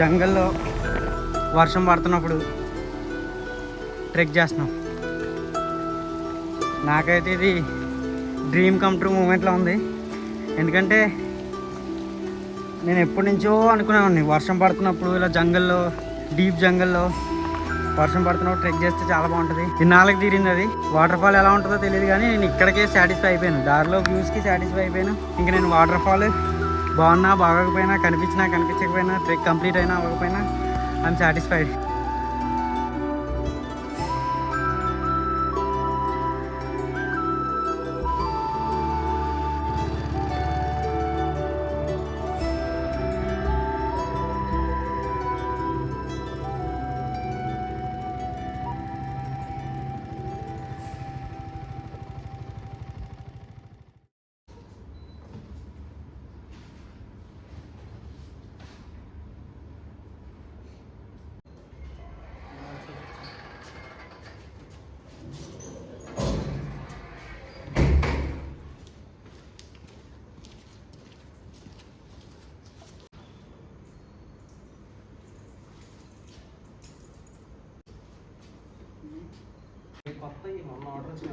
జంగల్లో వర్షం పడుతున్నప్పుడు ట్రెక్ చేస్తున్నాం. నాకైతే ఇది డ్రీమ్ కమ్ ట్రూ మూమెంట్లో ఉంది. ఎందుకంటే నేను ఎప్పటి నుంచో అనుకునేవాడిని వర్షం పడుతున్నప్పుడు ఇలా జంగల్లో, డీప్ జంగల్లో వర్షం పడుతున్నప్పుడు ట్రెక్ చేస్తే చాలా బాగుంటుంది. ఇన్నాళ్ళకి తీరింది అది. వాటర్ ఫాల్ ఎలా ఉంటుందో తెలియదు కానీ నేను ఇక్కడికే సాటిస్ఫై అయిపోయాను. దారిలో వ్యూస్కి సాటిస్ఫై అయిపోయాను. ఇంకా నేను వాటర్ ఫాల్ బాగున్నా బాగోకపోయినా, కనిపించినా కనిపించకపోయినా, ట్రెక్ కంప్లీట్ అయినా అవ్వకపోయినా ఐఎమ్ సాటిస్ఫైడ్. కొత్త మొన్న ఆర్డర్ వచ్చిన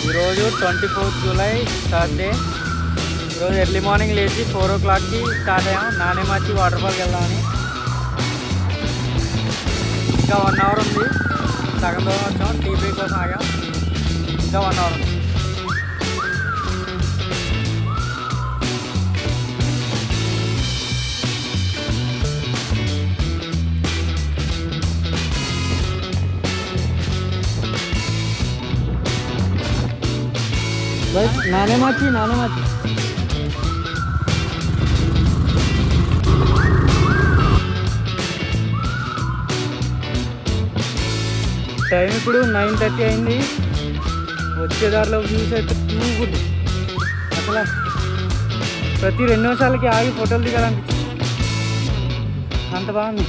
ఈరోజు 24th జూలై థర్స్డే. ఈరోజు ఎర్లీ మార్నింగ్ లేచి 4 o'clockకి స్టార్ట్ అయ్యాం నానేమాచి వాటర్ ఫాల్కి వెళ్దామని. ఇంకా 1 hour ఉంది. సగం దూరం వచ్చాం. టీ బ్రేక్ కోసం ఆగాం. ఇంకా 1 hour ఉంది. నానేమాచి టైం ఇప్పుడు 9:30 అయింది. వచ్చేదారిలో వ్యూస్ అయితే టూ గుడ్. అసలు ప్రతి 2 నిమిషాలకి ఆగి ఫోటోలు దిగాలనిపించింది. అంత బాగుంది.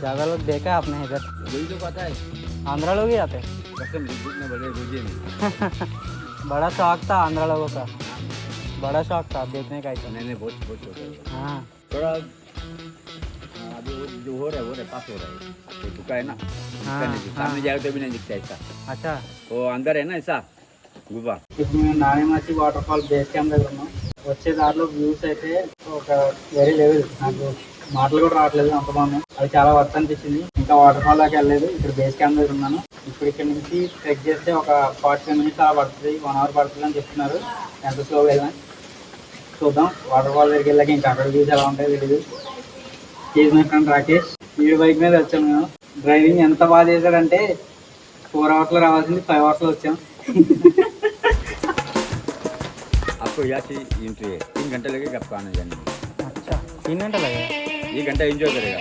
ज़्यादा लोग देखा आपने इधर? वही तो पता है, आंध्रा लोग ही आते हैं. कसम इतने बड़े रोजे में बड़ा शौक था आंध्रा लोगों का. बड़ा शौक था देखने का. मैंने बहुत शौक है. हाँ थोड़ा अभी जो हो रहा है पास हो रहा है. तो टुका है ना. हाँ, सामने जाए तो भी नहीं दिखता ऐसा. अच्छा. वो अंदर है ना ऐसा गुब्बा. ఇప్పుడు మేము నానేమాచి వాటర్ ఫాల్ బేస్ క్యాంప్ దగ్గర ఉన్నాం. వచ్చే దారిలో వ్యూస్ అయితే ఒక వేరే లెవెల్. నాకు మాటలు కూడా రావట్లేదు, అంత బాగున్నాయి. అది చాలా వర్త్ అనిపించింది. ఇంకా వాటర్ ఫాల్ దాకా వెళ్ళలేదు. ఇప్పుడు బేస్ క్యాంప్ దగ్గర ఉన్నాను. ఇప్పుడు ఇక్కడ నుంచి ట్రెక్ చేస్తే ఒక 45 minutes అలా పడుతుంది, 1 hour పడుతుంది అని చెప్తున్నారు. ఎంత స్లోగా వెళ్ళినా చూద్దాం. వాటర్ ఫాల్ దగ్గరికి వెళ్ళాక ఇంకా అక్కడ వ్యూస్ ఎలా ఉంటాయో తెలియదు. Is my friend Rakesh. ఈ బైక్ మీద వచ్చాను మేము. డ్రైవింగ్ ఎంత బాగా చేశాడంటే 4 hours రావాల్సింది 5 hours వచ్చాం. आपको यहाँ से एंट्री है, 3 घंटे लगेगा आपको आने जाने में. अच्छा 3 घंटे लगेगा. 1 घंटा एंजॉय करेगा,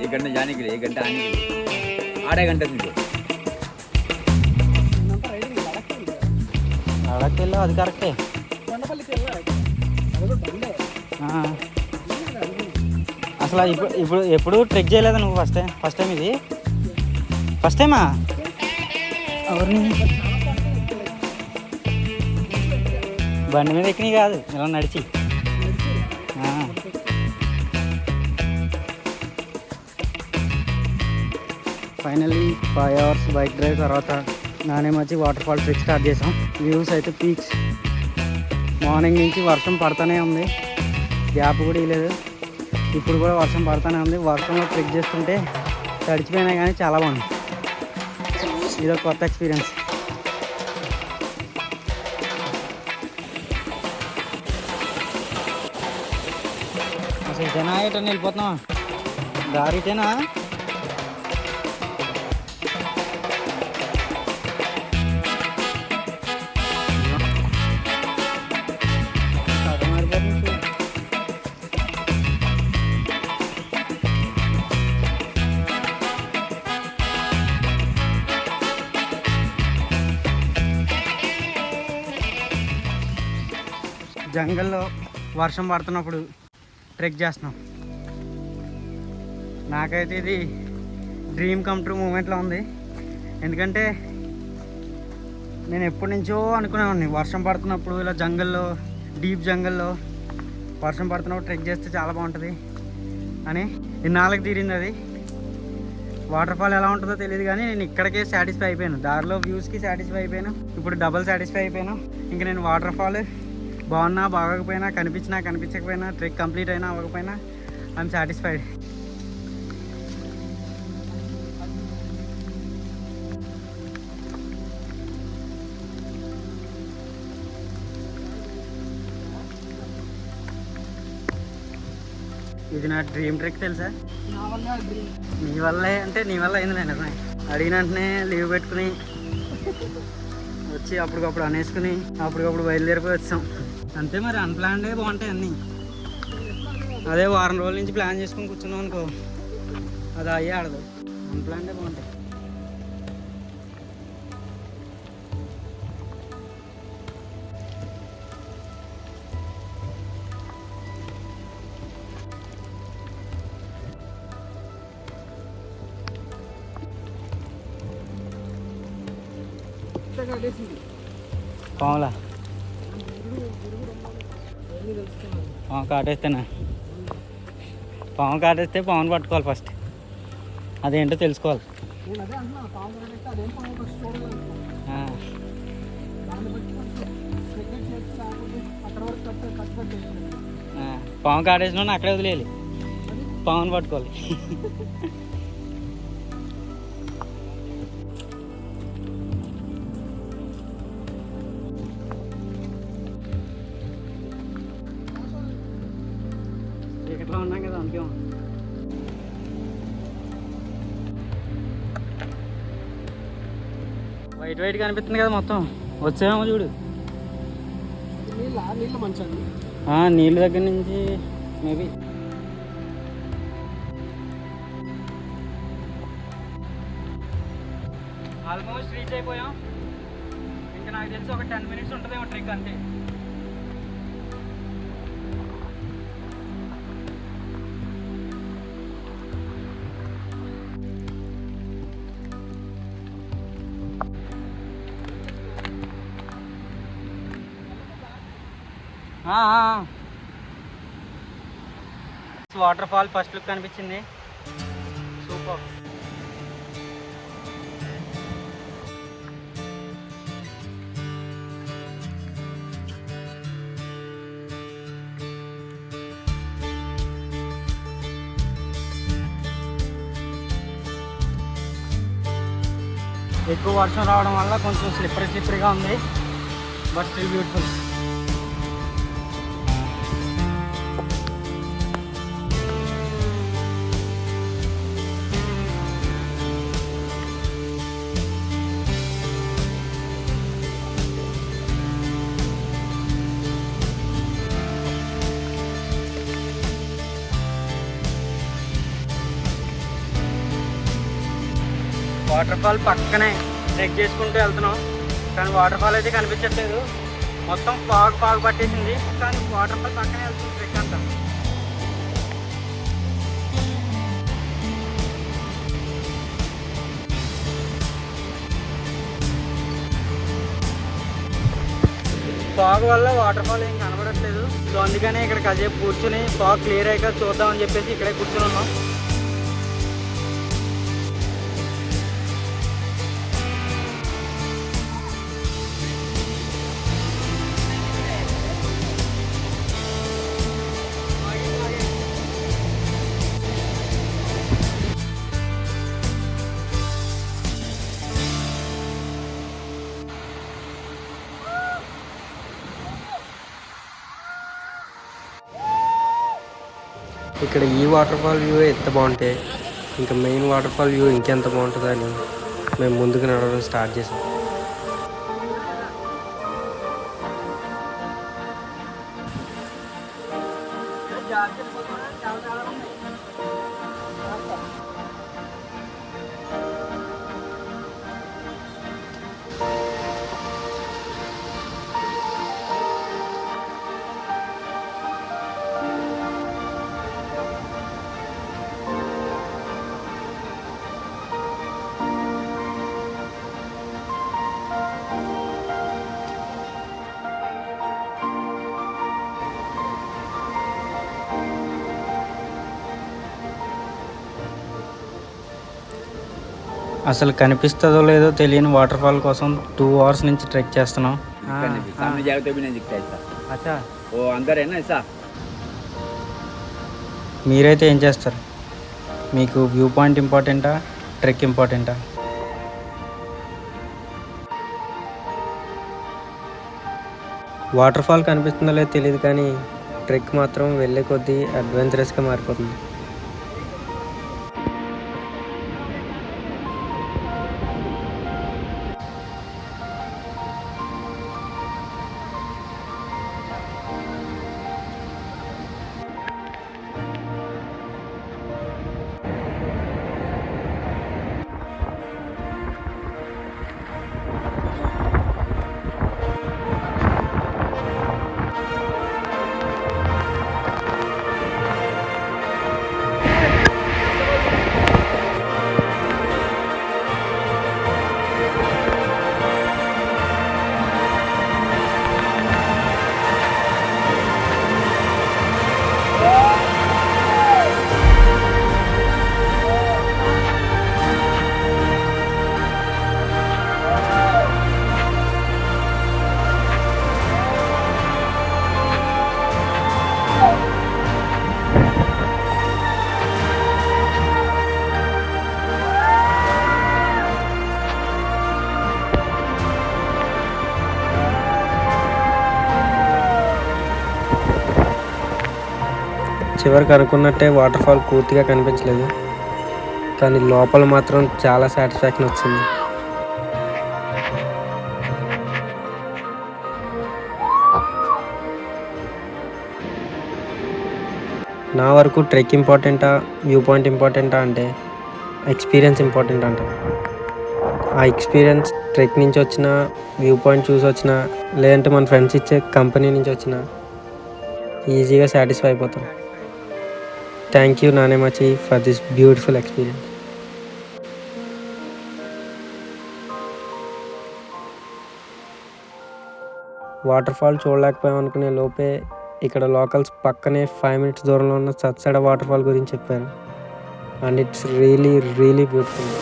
1 घंटा जाने के लिए, 1 घंटा आने के लिए, 8 घंटे समझो. లడఖ్కి వెళ్ళావు, అది కరెక్టే. అసలు ఇప్పుడు ఎప్పుడు ట్రెక్ చేయలేదా నువ్వు? ఫస్ట్ టైం ఇది? ఫస్ట్ టైమా? ఎవరిని బండి మీద ఎక్కినాయి కాదు, ఇలా నడిచి. ఫైనల్లీ 5 hours బైక్ డ్రైవ్ తర్వాత నానేమచ్చి వాటర్ ఫాల్ ట్రెక్ స్టార్ట్ చేసాం. వ్యూస్ అయితే పీక్స్. మార్నింగ్ నుంచి వర్షం పడుతూనే ఉంది, గ్యాప్ కూడా ఇవ్వలేదు. ఇప్పుడు కూడా వర్షం పడుతూనే ఉంది. వర్షంలో ట్రెక్ చేస్తుంటే తడిచిపోయినా కానీ చాలా బాగుంది. ఇదో కొత్త ఎక్స్పీరియన్స్. అసలు జనా ఎటన్నా వెళ్ళిపోతున్నావా? దారితేనా? జంగల్లో వర్షం పడుతున్నప్పుడు ట్రెక్ చేస్తున్నాం. నాకైతే ఇది డ్రీమ్ కమ్ ట్రూ మూమెంట్లో ఉంది. ఎందుకంటే నేను ఎప్పటి నుంచో అనుకునేవాడిని వర్షం పడుతున్నప్పుడు ఇలా జంగల్లో, డీప్ జంగల్లో వర్షం పడుతున్నప్పుడు ట్రెక్ చేస్తే చాలా బాగుంటుంది అని. ఇన్నాళ్ళకి తీరింది అది. వాటర్ ఫాల్ ఎలా ఉంటుందో తెలియదు కానీ నేను ఇక్కడికే సాటిస్ఫై అయిపోయాను. దారిలో వ్యూస్కి సాటిస్ఫై అయిపోయాను. ఇప్పుడు డబల్ సాటిస్ఫై అయిపోయాను. ఇంక నేను వాటర్ ఫాల్ బాగున్నా బాగోకపోయినా, కనిపించినా కనిపించకపోయినా, ట్రెక్ కంప్లీట్ అయినా అవ్వకపోయినా ఐఎమ్ సాటిస్ఫైడ్. ఇది నా డ్రీమ్ ట్రెక్ తెలుసా? నీ వల్లే అంటే నీ వల్ల అయింది. నేను అడిగిన వెంటనే లీవ్ పెట్టుకుని వచ్చి అప్పటికప్పుడు అనేసుకుని అప్పటికప్పుడు బయలుదేరిపోయి వచ్చాం. అంతే మరి, అన్ప్లాన్డే బాగుంటాయి అన్నీ. అదే వారం రోజుల నుంచి ప్లాన్ చేసుకుని కూర్చున్నాం అనుకో, అది అయ్యే ఆడదు. అన్ప్లాన్డే బాగుంటాయి. పాములా పాము కాటేస్తేనా? పాము కాటేస్తే పాముని పట్టుకోవాలి ఫస్ట్. అదేంటో తెలుసుకోవాలి. పాము కాటేసిన అక్కడే వదిలేయాలి, పాముని పట్టుకోవాలి. చీకట్లో ఉన్నాం కదా అందుకే. వైట్ వైట్గా అనిపిస్తుంది కదా మొత్తం. వచ్చామో చూడు. నీళ్ళ దగ్గర నుంచి మేబీ ఆల్మోస్ట్ రీచ్ అయిపోయాం. ఇంకా నాకు తెలిసి ఒక 10 minutes ఉంటుందేమో ట్రెక్ అంతే. వాటర్ ఫాల్ ఫస్ట్ లుక్ కనిపించింది. సూపర్. ఎక్కువ వర్షం రావడం వల్ల కొంచెం స్లిప్పరీగా ఉంది, but still beautiful. Water fall పక్కనే ట్రెక్ చేసుకుంటూ వెళ్తున్నాం, కానీ వాటర్ ఫాల్ అయితే కనిపించట్లేదు. మొత్తం ఫాగ్ పట్టేసింది, కానీ వాటర్ ఫాల్ పక్కనే వెళ్తుంది ట్రెక్ అంతా. ఫాగ్ వల్ల వాటర్ ఫాల్ ఏం కనబడట్లేదు. సో అందుకనే ఇక్కడ కాసేపు కూర్చుని ఫాగ్ క్లియర్ అయ్యాక చూద్దామని చెప్పేసి ఇక్కడే కూర్చుని ఉన్నాం. ఇక్కడ ఈ వాటర్ ఫాల్ వ్యూ ఎంత బాగుంటే ఇంకా మెయిన్ వాటర్ ఫాల్ వ్యూ ఇంకెంత బాగుంటుందని మేము ముందుకు నడవడం స్టార్ట్ చేసాం. అసలు కనిపిస్తుందో లేదో తెలియని వాటర్ ఫాల్ కోసం 2 hours నుంచి ట్రెక్ చేస్తున్నాం. सामने जाओ तो भी नहीं दिखता ऐसा. అచ్చా, वो अंदर है ना ऐसा. మీరైతే ఏం చేస్తారు? మీకు వ్యూ పాయింట్ ఇంపార్టెంటా, ట్రెక్ ఇంపార్టెంటా? వాటర్ ఫాల్ కనిపిస్తుందో లేదో తెలియదు కానీ ట్రెక్ మాత్రం వెళ్ళే కొద్దీ అడ్వెంచరస్గా మారిపోతుంది. చివరికి అనుకున్నట్టే వాటర్ ఫాల్ పూర్తిగా కనిపించలేదు, కానీ లోపల మాత్రం చాలా సాటిస్ఫాక్షన్ వచ్చింది. నా వరకు ట్రెక్ ఇంపార్టెంటా, వ్యూ పాయింట్ ఇంపార్టెంటా అంటే ఎక్స్పీరియన్స్ ఇంపార్టెంట్ అంట. ఆ ఎక్స్పీరియన్స్ ట్రెక్ నుంచి వచ్చిన, వ్యూ పాయింట్ చూసి వచ్చిన, లేదంటే మన ఫ్రెండ్స్ ఇచ్చే కంపెనీ నుంచి వచ్చిన ఈజీగా సాటిస్ఫై అయిపోతాం. Thank you Nanemachi for this beautiful experience. Water fall చూడలేకపోయాం అనుకునే లోపే ఇక్కడ లోకల్స్ పక్కనే 5 minutes దూరంలో ఉన్న సత్సడ వాటర్ ఫాల్ గురించి చెప్పారు. And it's really beautiful.